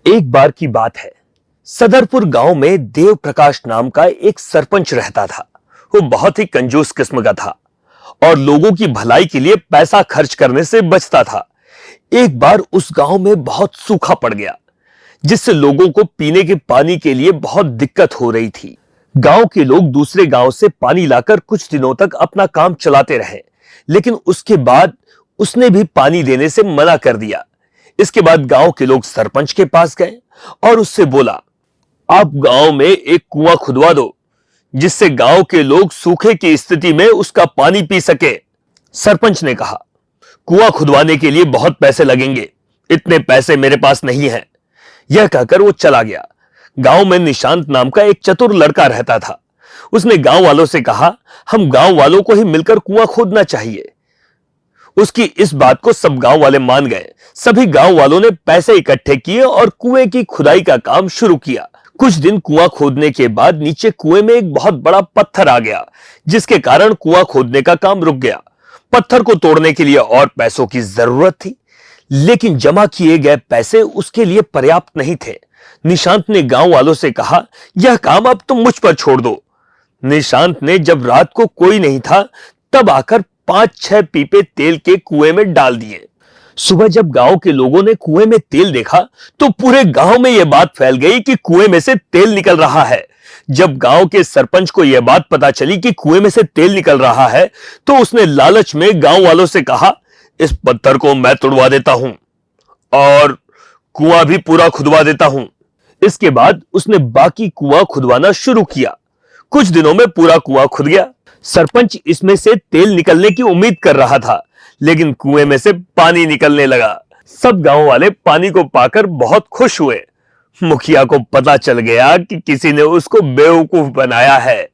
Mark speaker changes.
Speaker 1: एक बार की बात है। सदरपुर गांव में देव प्रकाश नाम का एक सरपंच रहता था। वो बहुत ही कंजूस किस्म का था और लोगों की भलाई के लिए पैसा खर्च करने से बचता था। एक बार उस गांव में बहुत सूखा पड़ गया, जिससे लोगों को पीने के पानी के लिए बहुत दिक्कत हो रही थी। गांव के लोग दूसरे गांव से पानी लाकर कुछ दिनों तक अपना काम चलाते रहे, लेकिन उसके बाद उसने भी पानी देने से मना कर दिया। इसके बाद गांव के लोग सरपंच के पास गए और उससे बोला, आप गांव में एक कुआं खुदवा दो, जिससे गांव के लोग सूखे की स्थिति में उसका पानी पी सके। सरपंच ने कहा, कुआं खुदवाने के लिए बहुत पैसे लगेंगे, इतने पैसे मेरे पास नहीं हैं। यह कहकर वो चला गया। गांव में निशांत नाम का एक चतुर लड़का रहता था। उसने गांव वालों से कहा, हम गांव वालों को ही मिलकर कुआं खोदना चाहिए। उसकी इस बात को सब गांव वाले मान गए। सभी गांव वालों ने पैसे इकट्ठे किए और कुएं की खुदाई का काम शुरू किया। कुछ दिन कुआं खोदने के बाद नीचे कुएं में एक बहुत बड़ा पत्थर आ गया, जिसके कारण कुआं खोदने का काम रुक गया। पत्थर को तोड़ने के लिए और पैसों की जरूरत थी, लेकिन जमा किए गए पैसे उसके लिए पर्याप्त नहीं थे। निशांत ने गांव वालों से कहा, यह काम अब तुम मुझ पर छोड़ दो। निशांत ने जब रात को कोई नहीं था तब आकर 5-6 पीपे तेल के कुएं में डाल दिए। सुबह जब गांव के लोगों ने कुएं में तेल देखा तो पूरे गांव में यह बात फैल गई कि कुएं में से तेल निकल रहा है। जब गांव के सरपंच को यह बात पता चली कि कुएं में से तेल निकल रहा है, तो उसने लालच में गांव वालों से कहा, इस पत्थर को मैं तोड़वा देता हूं और कुआं भी पूरा खुदवा देता हूं। इसके बाद उसने बाकी कुआं खुदवाना शुरू किया। कुछ दिनों में पूरा कुआं खुद गया। सरपंच इसमें से तेल निकलने की उम्मीद कर रहा था, लेकिन कुएं में से पानी निकलने लगा। सब गांव वाले पानी को पाकर बहुत खुश हुए। मुखिया को पता चल गया कि किसी ने उसको बेवकूफ बनाया है।